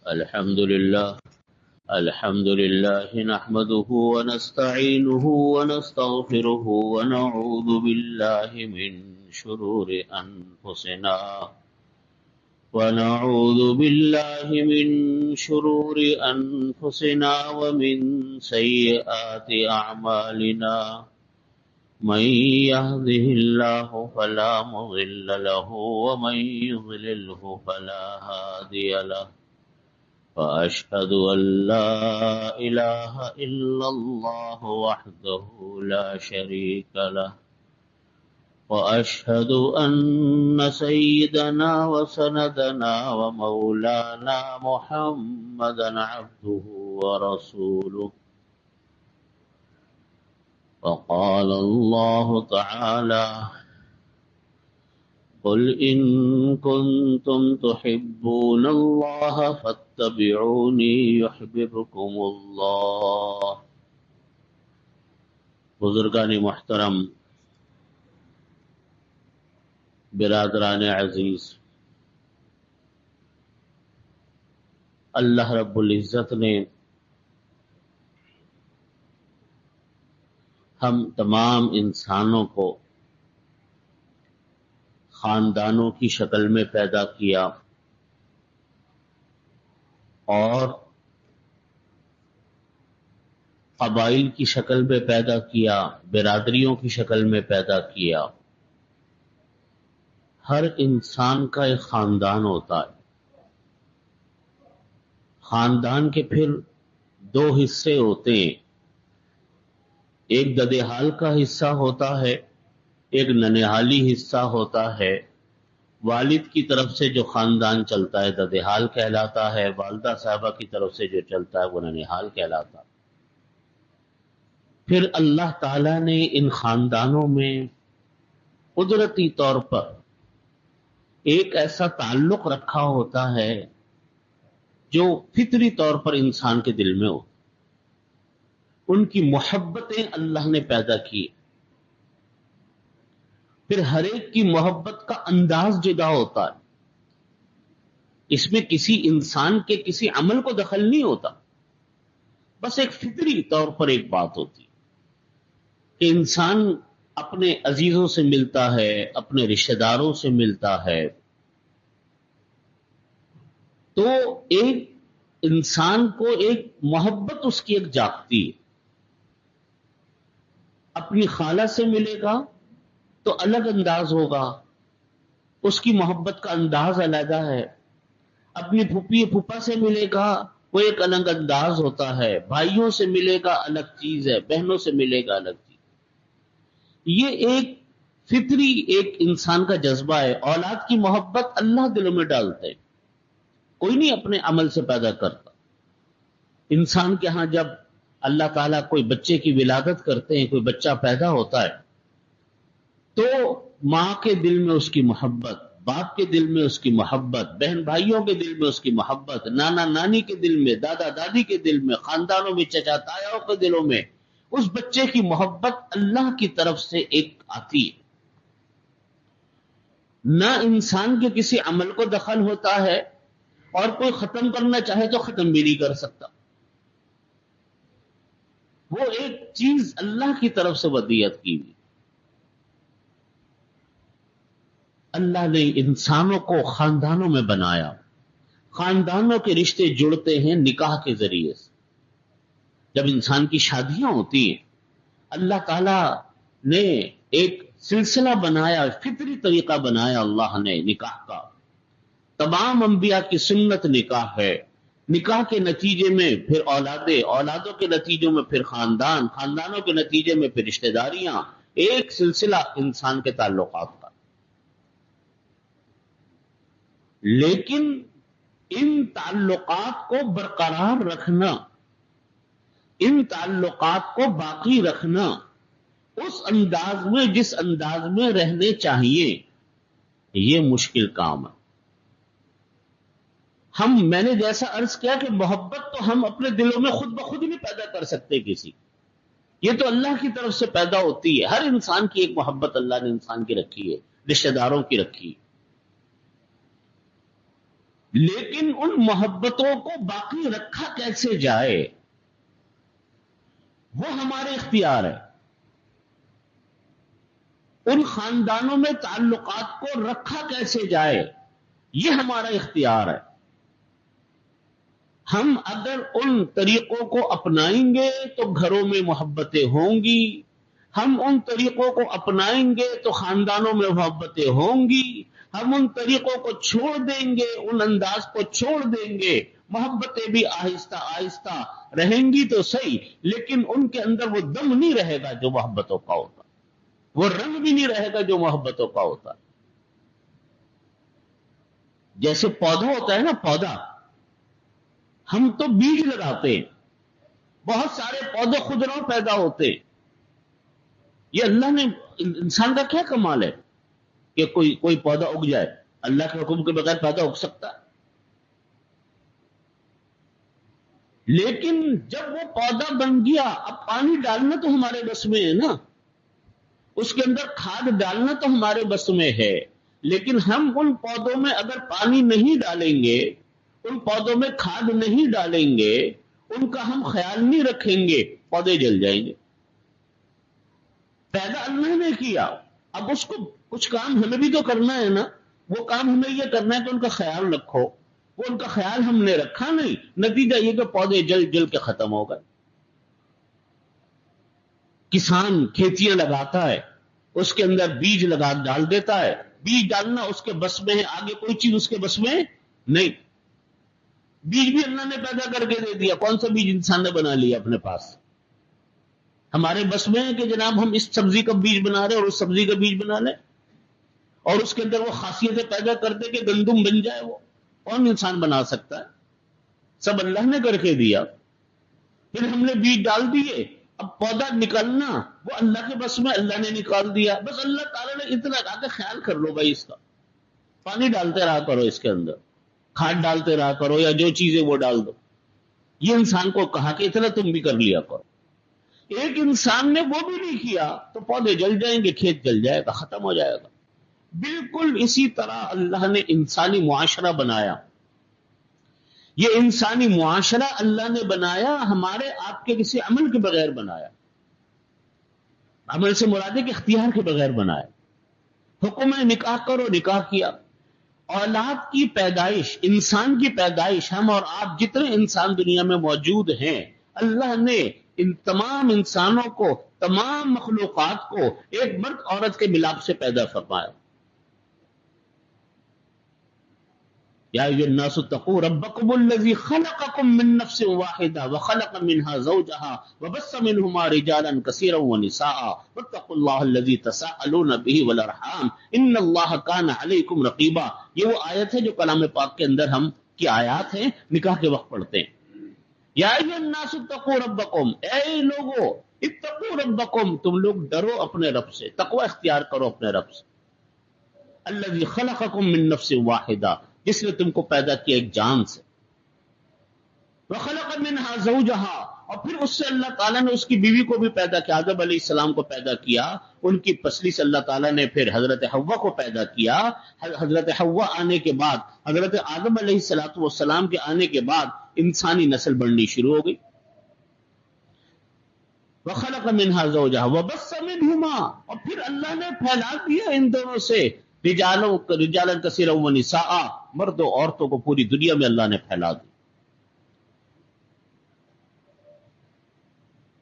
الحمد لله نحمده ونستعينه ونستغفره ونعوذ بالله من شرور أنفسنا ومن سيئات أعمالنا من يهده الله فلا مضل له ومن يضلله فلا هادي له وأشهد أن لا إله إلا الله وحده لا شريك له وأشهد أن سيدنا وسندنا ومولانا محمدا عبده ورسوله وقال الله تعالى قل إن كنتم تحبون الله فاتبعوني يحببكم الله۔ بزرگان محترم، برادران عزیز، اللہ رب العزت نے ہم تمام انسانوں کو خاندانوں کی شکل میں پیدا کیا اور قبائل کی شکل میں پیدا کیا، برادریوں کی شکل میں پیدا کیا۔ ہر انسان کا ایک خاندان ہوتا ہے۔ خاندان کے پھر دو حصے ہوتے ہیں، ایک ددحال کا حصہ ہوتا ہے، ایک ننہالی حصہ ہوتا ہے۔ والد کی طرف سے جو خاندان چلتا ہے ددحال کہلاتا ہے، والدہ صاحبہ کی طرف سے جو چلتا ہے وہ ننہال کہلاتا ہے۔ پھر اللہ تعالیٰ نے ان خاندانوں میں قدرتی طور پر ایک ایسا تعلق رکھا ہوتا ہے جو فطری طور پر انسان کے دل میں ہو، ان کی محبتیں اللہ نے پیدا کی۔ پھر ہر ایک کی محبت کا انداز جدا ہوتا ہے، اس میں کسی انسان کے کسی عمل کو دخل نہیں ہوتا، بس ایک فطری طور پر ایک بات ہوتی کہ انسان اپنے عزیزوں سے ملتا ہے، اپنے رشتہ داروں سے ملتا ہے، تو ایک انسان کو ایک محبت اس کی ایک جاگتی ہے۔ اپنی خالہ سے ملے گا تو الگ انداز ہوگا، اس کی محبت کا انداز علیحدہ ہے۔ اپنی پھوپھی پھوپھا سے ملے گا وہ ایک الگ انداز ہوتا ہے، بھائیوں سے ملے گا الگ چیز ہے، بہنوں سے ملے گا الگ چیز۔ یہ ایک فطری ایک انسان کا جذبہ ہے۔ اولاد کی محبت اللہ دلوں میں ڈالتے ہیں، کوئی نہیں اپنے عمل سے پیدا کرتا۔ انسان کے ہاں جب اللہ تعالیٰ کوئی بچے کی ولادت کرتے ہیں، کوئی بچہ پیدا ہوتا ہے تو ماں کے دل میں اس کی محبت، باپ کے دل میں اس کی محبت، بہن بھائیوں کے دل میں اس کی محبت، نانا نانی کے دل میں، دادا دادی کے دل میں، خاندانوں میں چچا تایاؤں کے دلوں میں اس بچے کی محبت اللہ کی طرف سے ایک آتی ہے۔ نہ انسان کے کسی عمل کو دخل ہوتا ہے، اور کوئی ختم کرنا چاہے تو ختم بھی نہیں کر سکتا۔ وہ ایک چیز اللہ کی طرف سے ودیعت کی ہوئی۔ اللہ نے انسانوں کو خاندانوں میں بنایا، خاندانوں کے رشتے جڑتے ہیں نکاح کے ذریعے سے۔ جب انسان کی شادیاں ہوتی ہیں، اللہ تعالی نے ایک سلسلہ بنایا، فطری طریقہ بنایا اللہ نے نکاح کا۔ تمام انبیاء کی سنت نکاح ہے۔ نکاح کے نتیجے میں پھر اولادیں، اولادوں کے نتیجوں میں پھر خاندان، خاندانوں کے نتیجے میں پھر رشتہ داریاں، ایک سلسلہ انسان کے تعلقات کا۔ لیکن ان تعلقات کو برقرار رکھنا، ان تعلقات کو باقی رکھنا اس انداز میں جس انداز میں رہنے چاہیے، یہ مشکل کام ہے۔ میں نے جیسا عرض کیا کہ محبت تو ہم اپنے دلوں میں خود بخود نہیں پیدا کر سکتے کسی، یہ تو اللہ کی طرف سے پیدا ہوتی ہے۔ ہر انسان کی ایک محبت اللہ نے انسان کی رکھی ہے، رشتہ داروں کی رکھی ہے۔ لیکن ان محبتوں کو باقی رکھا کیسے جائے وہ ہمارے اختیار ہے. ان خاندانوں میں تعلقات کو رکھا کیسے جائے یہ ہمارا اختیار ہے. ہم اگر ان طریقوں کو اپنائیں گے تو گھروں میں محبتیں ہوں گی، ہم ان طریقوں کو اپنائیں گے تو خاندانوں میں محبتیں ہوں گی، ہم ان طریقوں کو چھوڑ دیں گے، ان انداز کو چھوڑ دیں گے، محبتیں بھی آہستہ آہستہ رہیں گی تو صحیح، لیکن ان کے اندر وہ دم نہیں رہے گا جو محبتوں کا ہوتا، وہ رنگ بھی نہیں رہے گا جو محبتوں کا ہوتا. جیسے پودا ہوتا ہے نا، پودا ہم تو بیج لگاتے ہیں، بہت سارے پودے خود رو پیدا ہوتے. یہ اللہ نے، انسان کا کیا کمال ہے کہ کوئی پودا اگ جائے؟ اللہ کے حکم کے بغیر پیدا اگ سکتا ہے؟ لیکن جب وہ پودا بن گیا، اب پانی ڈالنا تو ہمارے بس میں ہے نا، اس کے اندر کھاد ڈالنا تو ہمارے بس میں ہے، لیکن ہم ان پودوں میں اگر پانی نہیں ڈالیں گے، ان پودوں میں کھاد نہیں ڈالیں گے، ان کا ہم خیال نہیں رکھیں گے، پودے جل جائیں گے. پیدا اللہ نے کیا، اب اس کو کچھ کام ہمیں بھی تو کرنا ہے نا. وہ کام ہمیں یہ کرنا ہے کہ ان کا خیال رکھو، وہ ان کا خیال ہم نے رکھا نہیں، نتیجہ یہ کہ پودے جل جل کے ختم ہو گئے. کسان کھیتیاں لگاتا ہے، اس کے اندر بیج ڈال دیتا ہے، بیج ڈالنا اس کے بس میں ہے، آگے کوئی چیز اس کے بس میں نہیں. بیج بھی اللہ نے پیدا کر کے دے دیا، کون سا بیج انسان نے بنا لیا اپنے پاس؟ ہمارے بس میں ہے کہ جناب ہم اس سبزی کا بیج بنا رہے اور اس سبزی کا بیج بنا لیں اور اس کے اندر وہ خاصیتیں پیدا کر دے کہ گندم بن جائے؟ وہ کون انسان بنا سکتا ہے؟ سب اللہ نے کر کے دیا. پھر ہم نے بیج ڈال دیے، اب پودا نکلنا وہ اللہ کے بس میں، اللہ نے نکال دیا. بس اللہ تعالیٰ نے اتنا کہا کہ خیال کر لو بھائی، اس کا پانی ڈالتے رہا کرو، اس کے اندر کھاد ڈالتے رہا کرو، یا جو چیزیں وہ ڈال دو. یہ انسان کو کہا کہ اتنا تم بھی کر لیا کرو. ایک انسان نے وہ بھی نہیں کیا تو پودے جل جائیں گے، کھیت جل جائے گا، ختم ہو جائے گا. بالکل اسی طرح اللہ نے انسانی معاشرہ بنایا. یہ انسانی معاشرہ اللہ نے بنایا ہمارے آپ کے کسی عمل کے بغیر بنایا. عمل سے مراد ہے کہ اختیار کے بغیر بنایا. حکم ہے نکاح کرو، نکاح کیا. اولاد کی پیدائش، انسان کی پیدائش، ہم اور آپ جتنے انسان دنیا میں موجود ہیں، اللہ نے ان تمام انسانوں کو، تمام مخلوقات کو ایک مرد عورت کے ملاپ سے پیدا فرمایا. یا ایھا الناس اتقوا ربکم الذی خلقکم من نفس واحدہ وخلق منها زوجها وبث منہما رجالا کثیرا ونساء واتقوا اللہ الذی تساءلون به والارحام ان اللہ کان علیکم رقیبا. یہ وہ آیت ہے جو کلام پاک کے اندر ہم کی آیات ہیں، نکاح کے وقت پڑھتے ہیں. یا ایھا الناس اتقوا ربکم، اے لوگو اتقوا ربکم، تم لوگ ڈرو اپنے رب سے، تقوی اختیار کرو اپنے رب سے. الذی خلقکم من نفس واحدہ، جس نے تم کو پیدا کیا ایک جان سے. وخلق منها زوجها، اور پھر اس سے اللہ تعالیٰ نے اس کی بیوی کو بھی پیدا کیا. آدم علیہ السلام کو پیدا کیا، ان کی پسلی سے اللہ تعالیٰ نے پھر حضرت حوا کو پیدا کیا. حضرت حوا آنے کے بعد، حضرت آدم علیہ السلام کے آنے کے بعد انسانی نسل بڑھنی شروع ہو گئی. وخلق منها زوجها وبث منهما، اور پھر اللہ نے پھیلا دیا ان دونوں سے رجالا کثیرا ونساء، مرد و عورتوں کو پوری دنیا میں اللہ نے پھیلا دیا.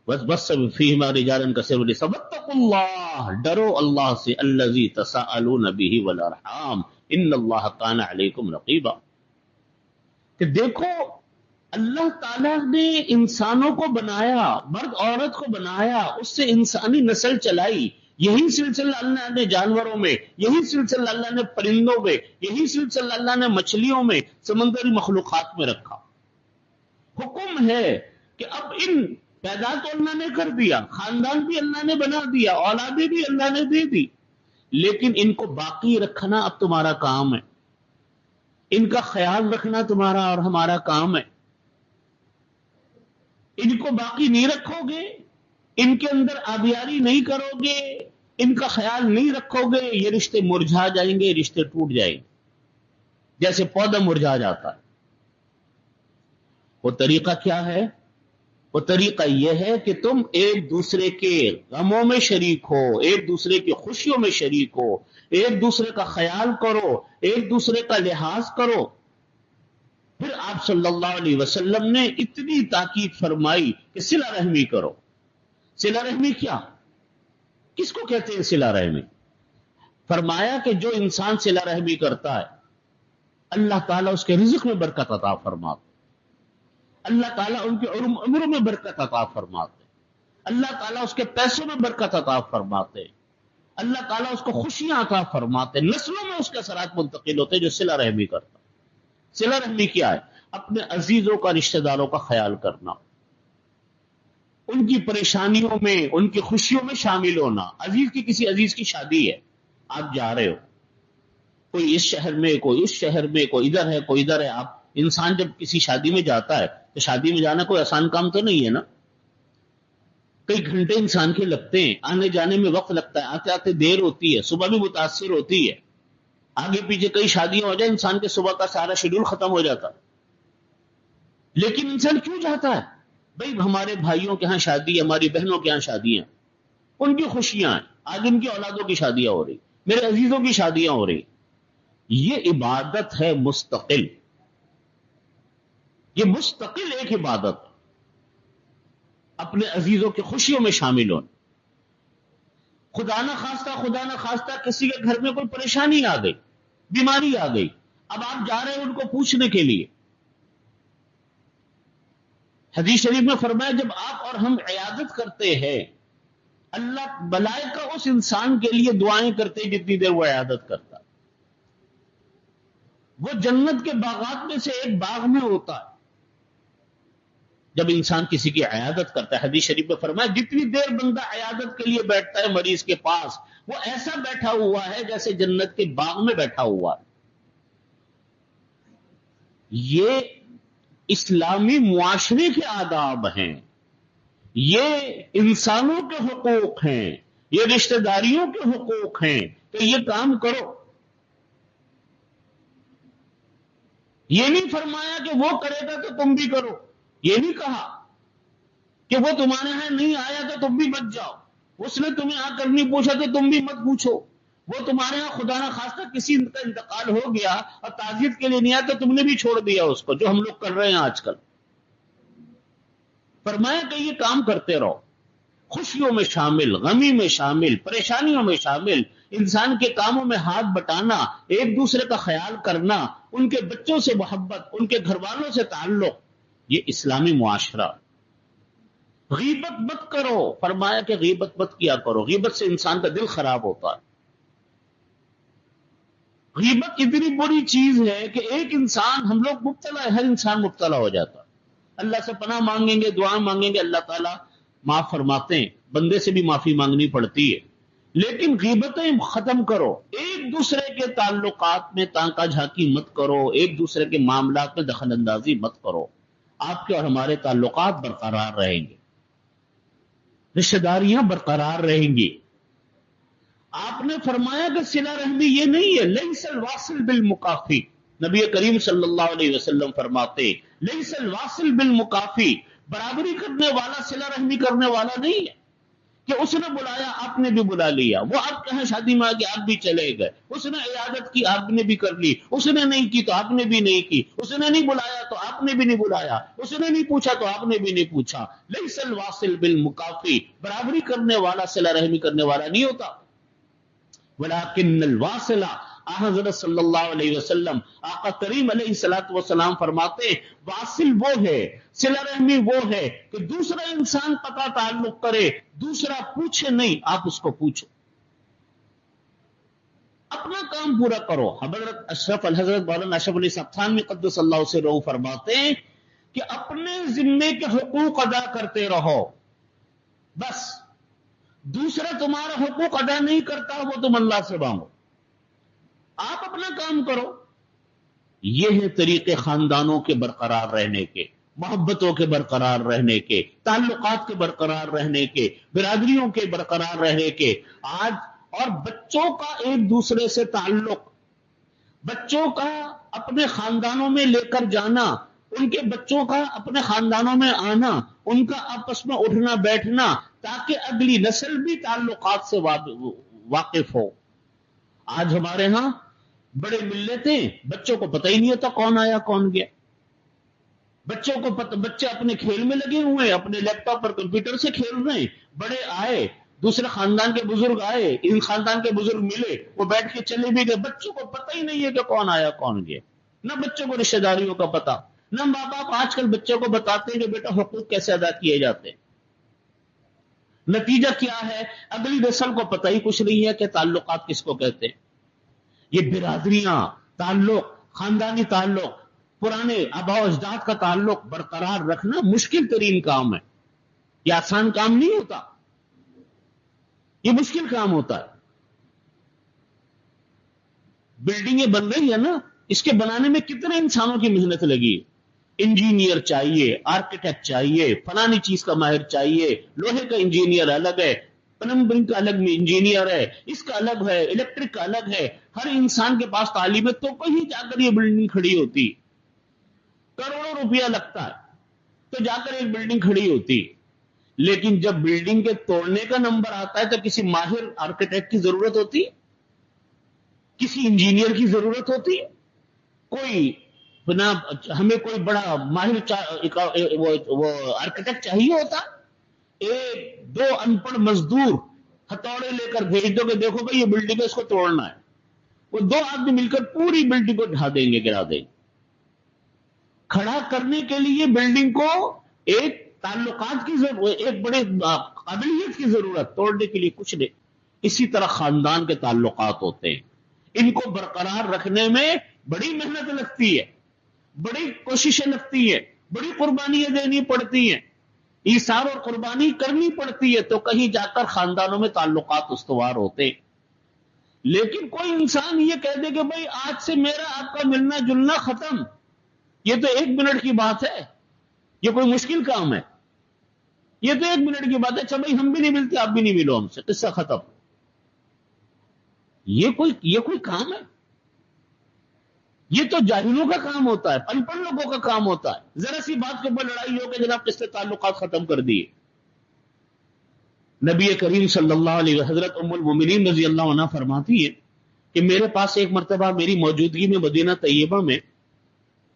بس فیہما رجالا کثیرا ونساء واتقوا اللہ، ڈرو اللہ سے، الذی تساءلون به والارحام ان اللہ کان علیکم رقیبا. کہ دیکھو اللہ تعالیٰ نے انسانوں کو بنایا، مرد عورت کو بنایا، اس سے انسانی نسل چلائی. یہی سلسلہ اللہ نے جانوروں میں، یہی سلسلہ اللہ نے پرندوں میں، یہی سلسلہ اللہ نے مچھلیوں میں، سمندری مخلوقات میں رکھا. حکم ہے کہ اب ان پیدا تو اللہ نے کر دیا، خاندان بھی اللہ نے بنا دیا، اولادیں بھی اللہ نے دے دی، لیکن ان کو باقی رکھنا اب تمہارا کام ہے. ان کا خیال رکھنا تمہارا اور ہمارا کام ہے. ان کو باقی نہیں رکھو گے، ان کے اندر آبیاری نہیں کرو گے، ان کا خیال نہیں رکھو گے، یہ رشتے مرجھا جائیں گے، رشتے ٹوٹ جائیں گے. جیسے پودا مرجھا جاتا ہے۔ وہ طریقہ کیا ہے؟ وہ طریقہ یہ ہے کہ تم ایک دوسرے کے غموں میں شریک ہو، ایک دوسرے کی خوشیوں میں شریک ہو، ایک دوسرے کا خیال کرو، ایک دوسرے کا لحاظ کرو۔ پھر آپ صلی اللہ علیہ وسلم نے اتنی تاکید فرمائی کہ صلہ رحمی کرو۔ صلہ رحمی کیا؟ کس کو کہتے ہیں صلہ رحمی؟ فرمایا کہ جو انسان صلہ رحمی کرتا ہے اللہ تعالیٰ اس کے رزق میں برکت عطا فرماتے، اللہ تعالیٰ ان کے عمروں میں برکت عطا فرماتے، اللہ تعالیٰ اس کے پیسوں میں برکت عطا فرماتے، اللہ تعالیٰ اس کو خوشیاں عطا فرماتے، نسلوں میں اس کے اثرات منتقل ہوتے جو صلہ رحمی کرتا۔ صلہ رحمی کیا ہے؟ اپنے عزیزوں کا، رشتہ داروں کا خیال کرنا، ان کی پریشانیوں میں، ان کی خوشیوں میں شامل ہونا۔ عزیز کی کسی عزیز کی شادی ہے، آپ جا رہے ہو، کوئی اس شہر میں، کوئی اس شہر میں، کوئی ادھر ہے، کوئی ادھر ہے۔ آپ انسان جب کسی شادی میں جاتا ہے تو شادی میں جانا کوئی آسان کام تو نہیں ہے نا، کئی گھنٹے انسان کے لگتے ہیں، آنے جانے میں وقت لگتا ہے، آتے آتے دیر ہوتی ہے، صبح بھی متاثر ہوتی ہے، آگے پیچھے کئی شادیاں ہو جائیں، انسان کے صبح کا سارا شیڈول ختم ہو جاتا۔ لیکن انسان کیوں جاتا ہے؟ بھئی ہمارے بھائیوں کے ہاں شادی ہے، ہماری بہنوں کے ہاں شادیاں، ان کی خوشیاں ہیں، آج ان کی اولادوں کی شادیاں ہو رہی، میرے عزیزوں کی شادیاں ہو رہی۔ یہ عبادت ہے مستقل، یہ مستقل ایک عبادت، اپنے عزیزوں کی خوشیوں میں شامل ہونا۔ خدا نہ خواستہ کسی کے گھر میں کوئی پریشانی آ گئی، بیماری آ گئی، اب آپ جا رہے ہیں ان کو پوچھنے کے لیے۔ حدیث شریف میں فرمایا جب آپ اور ہم عیادت کرتے ہیں اللہ ملائکہ اس انسان کے لیے دعائیں کرتے ہیں جتنی دیر وہ عیادت کرتا ہے۔ وہ جنت کے باغات میں سے ایک باغ میں ہوتا ہے جب انسان کسی کی عیادت کرتا ہے۔ حدیث شریف میں فرمایا جتنی دیر بندہ عیادت کے لیے بیٹھتا ہے مریض کے پاس، وہ ایسا بیٹھا ہوا ہے جیسے جنت کے باغ میں بیٹھا ہوا ہے۔ یہ اسلامی معاشرے کے آداب ہیں، یہ انسانوں کے حقوق ہیں، یہ رشتہ داریوں کے حقوق ہیں کہ یہ کام کرو۔ یہ نہیں فرمایا کہ وہ کرے گا تو تم بھی کرو، یہ نہیں کہا کہ وہ تمہارے یہاں نہیں آیا تو تم بھی مت جاؤ، اس نے تمہیں آ کر نہیں پوچھا تو تم بھی مت پوچھو، وہ تمہارے یہاں خدا نہ خواستہ کسی کا انتقال ہو گیا اور تعزیت کے لیے نہیں آیا تو تم نے بھی چھوڑ دیا اس کو، جو ہم لوگ کر رہے ہیں آج کل۔ فرمایا کہ یہ کام کرتے رہو، خوشیوں میں شامل، غمی میں شامل، پریشانیوں میں شامل، انسان کے کاموں میں ہاتھ بٹانا، ایک دوسرے کا خیال کرنا، ان کے بچوں سے محبت، ان کے گھر والوں سے تعلق، یہ اسلامی معاشرہ۔ غیبت مت کرو، فرمایا کہ غیبت مت کیا کرو، غیبت سے انسان کا دل خراب ہوتا ہے۔ غیبت اتنی بری چیز ہے کہ ایک انسان، ہم لوگ مبتلا ہے، ہر انسان مبتلا ہو جاتا ہے۔ اللہ سے پناہ مانگیں گے، دعا مانگیں گے، اللہ تعالیٰ معاف فرماتے ہیں، بندے سے بھی معافی مانگنی پڑتی ہے، لیکن غیبتیں ختم کرو، ایک دوسرے کے تعلقات میں تانکا جھانکی مت کرو، ایک دوسرے کے معاملات میں دخل اندازی مت کرو، آپ کے اور ہمارے تعلقات برقرار رہیں گے، رشتہ داریاں برقرار رہیں گی۔ آپ نے فرمایا کہ صلہ رحمی یہ نہیں ہے، لیس الواصل بالمکافی، نبی کریم صلی اللہ علیہ وسلم فرماتے لیس الواصل بالمکافی، برابری کرنے والا صلہ رحمی کرنے والا نہیں ہے کہ اس نے بلایا آپ نے بھی بلا لیا، وہ آپ کے ہاں شادی میں آ گیا آپ بھی چلے گئے، اس نے عیادت کی آپ نے بھی کر لی، اس نے نہیں کی تو آپ نے بھی نہیں کی، اس نے نہیں بلایا تو آپ نے بھی نہیں بلایا، اس نے نہیں پوچھا تو آپ نے بھی نہیں پوچھا۔ لیس الواصل بالمکافی، برابری کرنے والا صلہ رحمی کرنے والا نہیں ہوتا۔ ولیکن الواصلہ، حضرت صلی اللہ علیہ وسلم، آقا کریم علیہ الصلوۃ والسلام فرماتے ہیں واصل وہ ہے، صلہ رحمی وہ ہے کہ دوسرا انسان قطع تعلق کرے، دوسرا پوچھے نہیں، آپ اس کو پوچھو، اپنا کام پورا کرو۔ حضرت اشرف الحضرت مولانا اشرف علی صاحب تھانوی قدس اللہ سے روح فرماتے ہیں کہ اپنے ذمے کے حقوق ادا کرتے رہو، بس دوسرا تمہارا حقوق ادا نہیں کرتا وہ تم اللہ سے مانگو، آپ اپنا کام کرو۔ یہ ہے طریقے خاندانوں کے برقرار رہنے کے، محبتوں کے برقرار رہنے کے، تعلقات کے برقرار رہنے کے، برادریوں کے برقرار رہنے کے۔ آج اور بچوں کا ایک دوسرے سے تعلق، بچوں کا اپنے خاندانوں میں لے کر جانا، ان کے بچوں کا اپنے خاندانوں میں آنا، ان کا آپس میں اٹھنا بیٹھنا، تاکہ اگلی نسل بھی تعلقات سے واقف ہو۔ آج ہمارے ہاں بڑے ملتیں، بچوں کو پتہ ہی نہیں ہوتا کون آیا کون گیا۔ بچوں کو بچے اپنے کھیل میں لگے ہوئے ہیں، اپنے لیپ ٹاپ پر کمپیوٹر سے کھیل رہے ہیں، بڑے آئے، دوسرے خاندان کے بزرگ آئے، ان خاندان کے بزرگ ملے، وہ بیٹھ کے چلے بھی گئے، بچوں کو پتہ ہی نہیں ہے کہ کون آیا کون گیا۔ نہ بچوں کو رشتہ داریوں کا پتہ، نہ ماں باپ آج کل بچوں کو بتاتے ہیں کہ بیٹا حقوق کیسے ادا کیے جاتے ہیں۔ نتیجہ کیا ہے؟ اگلی نسل کو پتہ ہی کچھ نہیں ہے کہ تعلقات کس کو کہتے ہیں۔ یہ برادریاں، تعلق، خاندانی تعلق، پرانے آباء و اجداد کا تعلق برقرار رکھنا مشکل ترین کام ہے۔ یہ آسان کام نہیں ہوتا، یہ مشکل کام ہوتا ہے۔ بلڈنگیں بن رہی ہے نا، اس کے بنانے میں کتنے انسانوں کی محنت لگی۔ انجینئر چاہیے، آرکیٹیکٹ چاہیے، فلانی چیز کا ماہر چاہیے، لوہے کا انجینئر الگ ہے، پلمبرنگ کا الگ انجینئر ہے، اس کا الگ ہے، الیکٹرک کا الگ ہے۔ ہر انسان کے پاس تعلیم ہے تو کہیں جا کر یہ بلڈنگ کھڑی ہوتی، کروڑوں روپیہ لگتا ہے تو جا کر ایک بلڈنگ کھڑی ہوتی۔ لیکن جب بلڈنگ کے توڑنے کا نمبر آتا ہے تو کسی ماہر آرکیٹیکٹ کی ضرورت ہوتی، کسی انجینئر کی ضرورت ہوتی، کوئی ہمیں کوئی بڑا ماہر وہ آرکیٹیکٹ چاہیے ہوتا؟ ایک دو ان پڑھ مزدور ہتھوڑے لے کر بھیج دو کہ دیکھو بھائی یہ بلڈنگ ہے، اس کو توڑنا ہے، وہ دو آدمی مل کر پوری بلڈنگ کو ڈھا دیں گے، گرا دیں گے۔ کھڑا کرنے کے لیے بلڈنگ کو ایک تعلقات کی ضرورت، ایک بڑے قابلیت کی ضرورت، توڑنے کے لیے کچھ نہیں۔ اسی طرح خاندان کے تعلقات ہوتے ہیں، ان کو برقرار رکھنے میں بڑی محنت لگتی ہے، بڑی کوششیں لگتی ہیں، بڑی قربانیاں دینی پڑتی ہیں، ایثار اور قربانی کرنی پڑتی ہے، تو کہیں جا کر خاندانوں میں تعلقات استوار ہوتے ہیں۔ لیکن کوئی انسان یہ کہہ دے کہ بھائی آج سے میرا آپ کا ملنا جلنا ختم، یہ تو 1 منٹ کی بات ہے، یہ کوئی مشکل کام ہے، یہ تو 1 منٹ کی بات ہے، اچھا بھائی ہم بھی نہیں ملتے، آپ بھی نہیں ملو ہم سے، قصہ ختم۔ یہ کوئی کام ہے؟ یہ تو جاہلوں کا کام ہوتا ہے، ان پڑھ لوگوں کا کام ہوتا ہے۔ ذرا سی بات کے اوپر لڑائی ہو کہ جناب قصے تعلقات ختم کر دیے۔ نبی کریم صلی اللہ علیہ وسلم، حضرت ام المومنین رضی اللہ عنہ فرماتی ہے کہ میرے پاس ایک مرتبہ میری موجودگی میں مدینہ طیبہ میں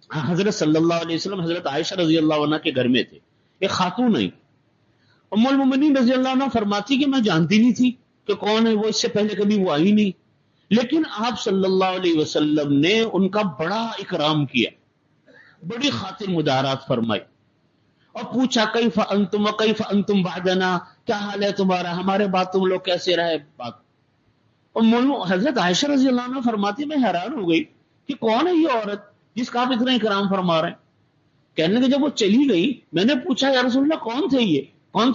حضرت صلی اللہ علیہ وسلم حضرت عائشہ رضی اللہ عنہ کے گھر میں تھے، ایک خاتون آئی۔ ام المومنین رضی اللہ عنہ فرماتی کہ میں جانتی نہیں تھی کہ کون ہے وہ، اس سے پہلے کبھی وہ آئی نہیں، لیکن آپ صلی اللہ علیہ وسلم نے ان کا بڑا اکرام کیا، بڑی خاطر مدارات فرمائی اور پوچھا کیف انتم بعدنا، کیا حال ہے تمہارا، ہمارے بعد تم لوگ کیسے رہے بات۔ حضرت عائشہ رضی اللہ عنہ فرماتی میں حیران ہو گئی کہ کون ہے یہ عورت جس کا آپ اتنا اکرام فرما رہے ہیں۔ کہنے کہ جب وہ چلی گئی میں نے پوچھا یا رسول اللہ کون تھی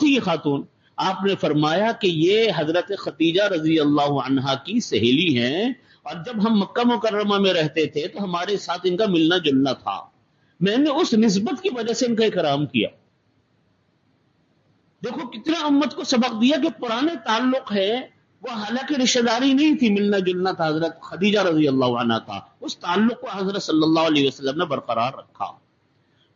یہ خاتون؟ آپ نے فرمایا کہ یہ حضرت خدیجہ رضی اللہ عنہا کی سہیلی ہیں، اور جب ہم مکہ مکرمہ میں رہتے تھے تو ہمارے ساتھ ان کا ملنا جلنا تھا، میں نے اس نسبت کی وجہ سے ان کا اکرام کیا۔ دیکھو کتنا امت کو سبق دیا کہ پرانے تعلق ہے، وہ حالانکہ رشتہ داری نہیں تھی، ملنا جلنا تھا حضرت خدیجہ رضی اللہ عنہا کا، اس تعلق کو حضرت صلی اللہ علیہ وسلم نے برقرار رکھا۔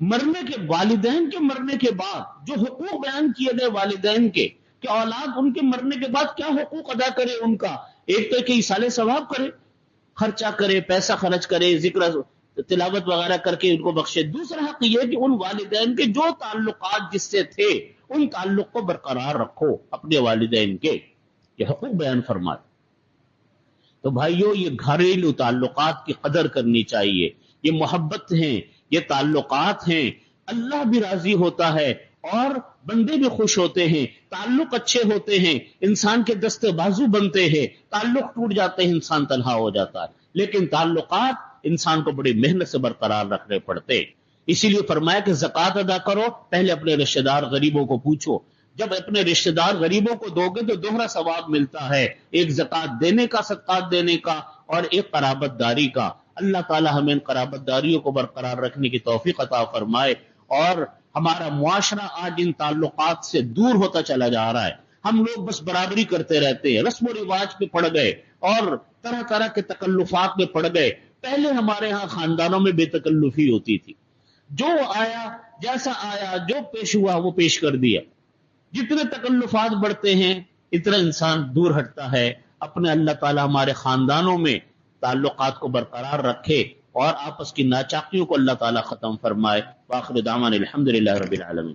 مرنے کے والدین کے مرنے کے بعد جو حقوق بیان کیے گئے والدین کے، کہ اولاد ان کے مرنے کے بعد کیا حقوق ادا کرے ان کا، ایک تو کہ ایصال ثواب کرے، خرچہ کرے، پیسہ خرچ کرے، ذکر تلاوت وغیرہ کر کے ان کو بخشے۔ دوسرا حق یہ کہ ان والدین کے جو تعلقات جس سے تھے ان تعلق کو برقرار رکھو اپنے والدین کے، یہ حقوق بیان فرمائے۔ تو بھائیو یہ گھریلو تعلقات کی قدر کرنی چاہیے، یہ محبت ہیں، یہ تعلقات ہیں، اللہ بھی راضی ہوتا ہے اور بندے بھی خوش ہوتے ہیں، تعلق اچھے ہوتے ہیں، انسان کے دست بازو بنتے ہیں، تعلق ٹوٹ جاتے ہیں انسان تنہا ہو جاتا ہے، لیکن تعلقات انسان کو بڑی محنت سے برقرار رکھنے پڑتے۔ اسی لیے فرمایا کہ زکوٰۃ ادا کرو، پہلے اپنے رشتہ دار غریبوں کو پوچھو، جب اپنے رشتہ دار غریبوں کو دو گے تو دوہرا ثواب ملتا ہے، ایک زکوٰۃ دینے کا، صدقات دینے کا، اور ایک قرابت داری کا۔ اللہ تعالی ہمیں ان قرابت داریوں کو برقرار رکھنے کی توفیق عطا فرمائے، اور ہمارا معاشرہ آج ان تعلقات سے دور ہوتا چلا جا رہا ہے، ہم لوگ بس برابری کرتے رہتے ہیں، رسم و رواج پہ پڑ گئے اور طرح طرح کے تکلفات میں پڑ گئے، پہلے ہمارے ہاں خاندانوں میں بے تکلفی ہوتی تھی، جو آیا جیسا آیا جو پیش ہوا وہ پیش کر دیا. جتنے تکلفات بڑھتے ہیں اتنا انسان دور ہٹتا ہے. اپنے اللہ تعالی ہمارے خاندانوں میں تعلقات کو برقرار رکھے اور آپس کی ناچاکیوں کو اللہ تعالی ختم فرمائے. وآخر دعوانا الحمدللہ رب العالمین.